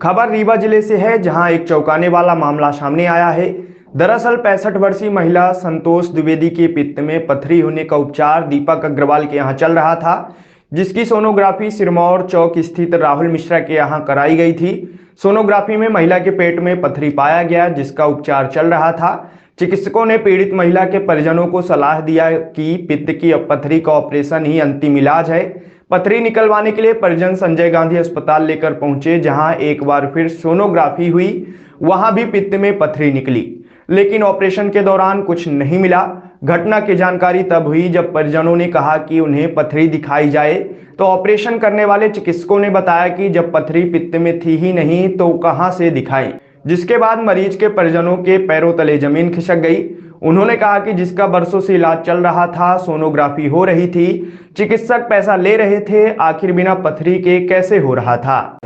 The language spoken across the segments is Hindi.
खबर रीवा जिले से है, जहां एक चौंकाने वाला मामला सामने आया है। दरअसल 65 वर्षीय महिला संतोष द्विवेदी के पित्त में पथरी होने का उपचार दीपक अग्रवाल के यहां चल रहा था, जिसकी सोनोग्राफी सिरमौर चौक स्थित राहुल मिश्रा के यहां कराई गई थी। सोनोग्राफी में महिला के पेट में पथरी पाया गया, जिसका उपचार चल रहा था। चिकित्सकों ने पीड़ित महिला के परिजनों को सलाह दिया कि पित्त की पथरी का ऑपरेशन ही अंतिम इलाज है। पथरी निकलवाने के लिए परिजन संजय गांधी अस्पताल लेकर पहुंचे, जहां एक बार फिर सोनोग्राफी हुई। वहां भी पित्त में पथरी निकली, लेकिन ऑपरेशन के दौरान कुछ नहीं मिला। घटना की जानकारी तब हुई जब परिजनों ने कहा कि उन्हें पथरी दिखाई जाए, तो ऑपरेशन करने वाले चिकित्सकों ने बताया कि जब पथरी पित्त में थी ही नहीं तो कहां से दिखाएं। जिसके बाद मरीज के परिजनों के पैरों तले जमीन खिसक गई। उन्होंने कहा कि जिसका बरसों से इलाज चल रहा था, सोनोग्राफी हो रही थी, चिकित्सक पैसा ले रहे थे, आखिर बिना पथरी के कैसे हो रहा था।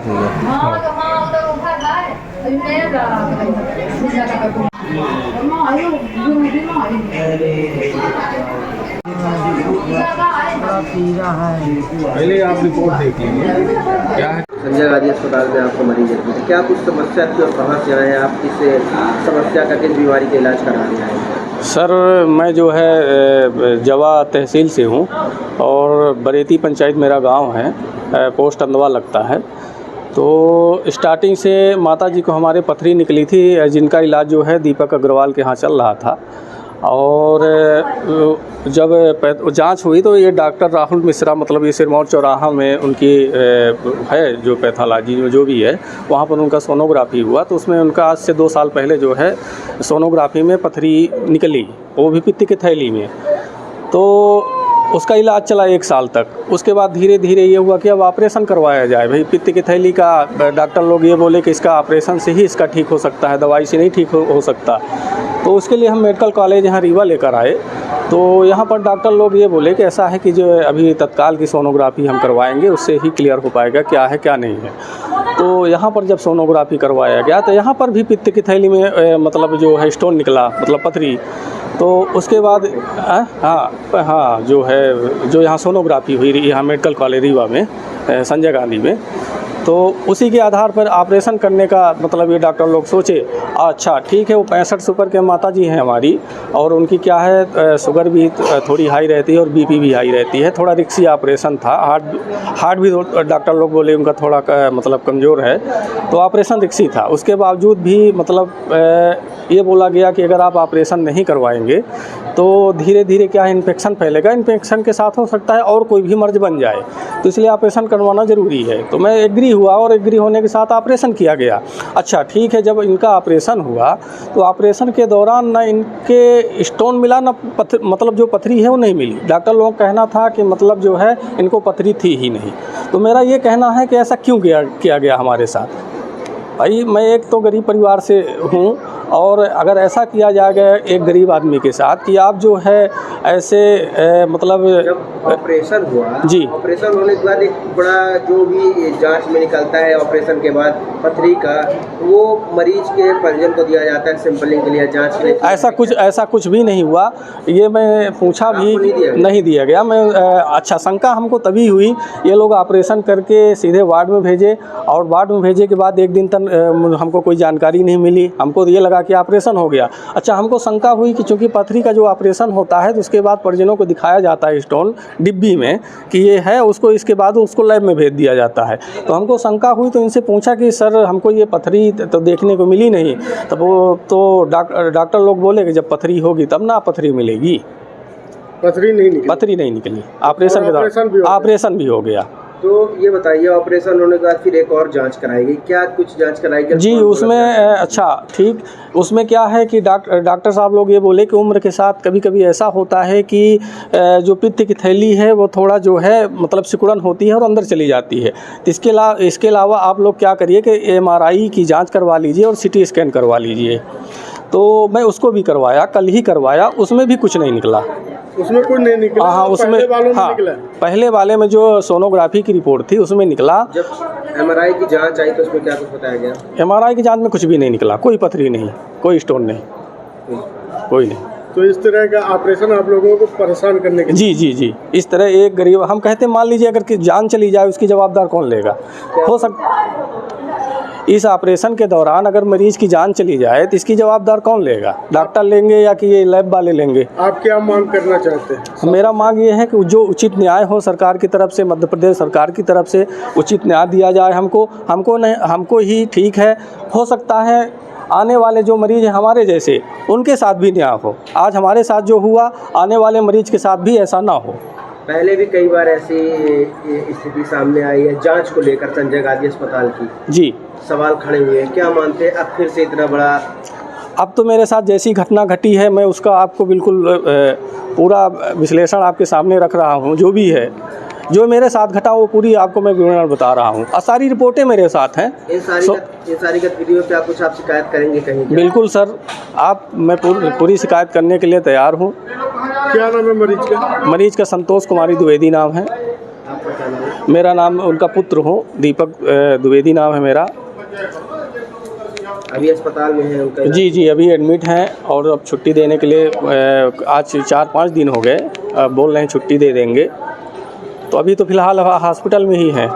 पहले आप रिपोर्ट देख लीजिए क्या है। संजय गांधी अस्पताल में आपको मरीज है, क्या कुछ समस्या थी और कहाँ से आए हैं आप, किस समस्या का, किस बीमारी का इलाज कराने आए हैं? सर, मैं जो है जवा तहसील से हूँ और बरेती पंचायत मेरा गांव है, पोस्ट अंदवा लगता है। तो स्टार्टिंग से माता जी को हमारे पथरी निकली थी, जिनका इलाज जो है दीपक अग्रवाल के यहाँ चल रहा था। और जब जांच हुई तो ये डॉक्टर राहुल मिश्रा, मतलब ये सिरमौर चौराहा में उनकी है जो पैथोलॉजी जो भी है, वहाँ पर उनका सोनोग्राफी हुआ। तो उसमें उनका आज से 2 साल पहले जो है सोनोग्राफी में पथरी निकली, वो भी पित्त की थैली में। तो उसका इलाज चला 1 साल तक। उसके बाद धीरे धीरे ये हुआ कि अब ऑपरेशन करवाया जाए। भाई पित्त की थैली का डॉक्टर लोग ये बोले कि इसका ऑपरेशन से ही इसका ठीक हो सकता है, दवाई से नहीं ठीक हो सकता। तो उसके लिए हम मेडिकल कॉलेज यहाँ रीवा लेकर आए। तो यहाँ पर डॉक्टर लोग ये बोले कि ऐसा है कि जो अभी तत्काल की सोनोग्राफी हम करवाएंगे, उससे ही क्लियर हो पाएगा क्या है क्या नहीं है। तो यहाँ पर जब सोनोग्राफी करवाया गया तो यहाँ पर भी पित्त की थैली में मतलब जो है स्टोन निकला, मतलब पथरी। तो उसके बाद हाँ जो है जो यहाँ सोनोग्राफी हुई यहाँ मेडिकल कॉलेज रीवा में संजय गांधी में, तो उसी के आधार पर ऑपरेशन करने का मतलब ये डॉक्टर लोग सोचे। अच्छा ठीक है, वो 65 से ऊपर के माता जी हैं हमारी, और उनकी क्या है शुगर भी थोड़ी हाई रहती है और बीपी भी हाई रहती है। थोड़ा रिस्की ऑपरेशन था। हार्ट भी डॉक्टर लोग बोले उनका थोड़ा मतलब कमज़ोर है, तो ऑपरेशन रिस्की था। उसके बावजूद भी मतलब ये बोला गया कि अगर आप ऑपरेशन नहीं करवाएंगे तो धीरे धीरे क्या है इन्फेक्शन फैलेगा, इन्फेक्शन के साथ हो सकता है और कोई भी मर्ज बन जाए, तो इसलिए ऑपरेशन करवाना ज़रूरी है। तो मैं एग्री हुआ और एग्री होने के साथ ऑपरेशन किया गया। अच्छा ठीक है, जब इनका ऑपरेशन हुआ तो ऑपरेशन के दौरान ना इनके स्टोन मिला, ना मतलब जो पथरी है वो नहीं मिली। डॉक्टर लोगों का कहना था कि मतलब जो है इनको पथरी थी ही नहीं। तो मेरा ये कहना है कि ऐसा क्यों किया गया हमारे साथ। भाई मैं एक तो गरीब परिवार से हूँ, और अगर ऐसा किया जाएगा एक गरीब आदमी के साथ कि आप जो है ऐसे मतलब जब ऑपरेशन हुआ जी, ऑपरेशन होने के बाद एक बड़ा जो भी जांच में निकलता है ऑपरेशन के बाद पथरी का, वो मरीज के परिजन को दिया जाता है सैंपलिंग के लिए, जांच के लिए। ऐसा कुछ भी नहीं हुआ। ये मैं पूछा भी नहीं दिया गया। मैं अच्छा शंका हमको तभी हुई, ये लोग ऑपरेशन करके सीधे वार्ड में भेजे, और वार्ड में भेजे के बाद 1 दिन तक हमको कोई जानकारी नहीं मिली। हमको ये लगा कि ऑपरेशन हो गया। अच्छा हमको शंका हुई कि चूंकि पथरी का जो ऑपरेशन होता है तो उसके बाद परिजनों को दिखाया जाता है स्टोन डिब्बी में कि ये है, उसको इसके बाद उसको लैब में भेज दिया जाता है। तो हमको शंका हुई, तो इनसे पूछा कि सर हमको ये पथरी तो देखने को मिली नहीं। तब वो तो डॉक्टर लोग बोले कि जब पथरी होगी तब ना पथरी मिलेगी। पथरी नहीं निकली। ऑपरेशन के दौरान ऑपरेशन भी हो गया। तो ये बताइए, ऑपरेशन होने के बाद फिर एक और जांच कराई गई, क्या कुछ जांच कराई गई? जी उसमें अच्छा ठीक, उसमें क्या है कि डॉक्टर साहब लोग ये बोले कि उम्र के साथ कभी कभी ऐसा होता है कि जो पित्त की थैली है वो थोड़ा जो है मतलब सिकुड़न होती है और अंदर चली जाती है। तो इसके अलावा आप लोग क्या करिए कि MRI की जाँच करवा लीजिए और CT स्कैन करवा लीजिए। तो मैं उसको भी करवाया, कल ही करवाया, उसमें भी कुछ नहीं निकला। उसमें कुछ नहीं निकला? हाँ उसमें निकला। पहले वाले में जो सोनोग्राफी की रिपोर्ट थी उसमें निकला। जब MRI की जांच आई तो उसमें क्या कुछ बताया गया? MRI की जांच में कुछ भी नहीं निकला, कोई पथरी नहीं, कोई स्टोन नहीं, कोई नहीं। तो इस तरह का ऑपरेशन आप लोगों को परेशान करने के जी इस तरह एक गरीब, हम कहते हैं मान लीजिए अगर कि जान चली जाए उसकी जवाबदार कौन लेगा? हो सकता इस ऑपरेशन के दौरान अगर मरीज की जान चली जाए तो इसकी जवाबदार कौन लेगा? डॉक्टर लेंगे या कि ये लैब वाले लेंगे? आप क्या मांग करना चाहते हैं? मेरा मांग ये है कि जो उचित न्याय हो सरकार की तरफ से, मध्य प्रदेश सरकार की तरफ से उचित न्याय दिया जाए हमको ही ठीक है। हो सकता है आने वाले जो मरीज हैं हमारे जैसे, उनके साथ भी न्याय हो। आज हमारे साथ जो हुआ, आने वाले मरीज के साथ भी ऐसा ना हो। पहले भी कई बार ऐसी स्थिति सामने आई है जांच को लेकर संजय गांधी अस्पताल की, जी, सवाल खड़े हुए हैं। क्या मानते हैं अब फिर से इतना बड़ा? अब तो मेरे साथ जैसी घटना घटी है मैं उसका आपको बिल्कुल पूरा विश्लेषण आपके सामने रख रहा हूँ। जो भी है, जो मेरे साथ घटा वो पूरी आपको मैं विवरण बता रहा हूँ और सारी रिपोर्टें मेरे साथ हैं। इन सारी गतिविधियों पे आप शिकायत करेंगे कहीं? बिल्कुल सर, मैं पूरी शिकायत करने के लिए तैयार हूँ। क्या नाम है मरीज का? मरीज का संतोष कुमारी द्विवेदी नाम है। आपका क्या नाम है? मेरा नाम, उनका पुत्र हूँ, दीपक द्विवेदी नाम है मेरा। अभी अस्पताल में है उनका? जी, अभी एडमिट हैं और अब छुट्टी देने के लिए आज 4-5 दिन हो गए, बोल रहे हैं छुट्टी दे देंगे। तो अभी तो फ़िलहाल हॉस्पिटल में ही हैं।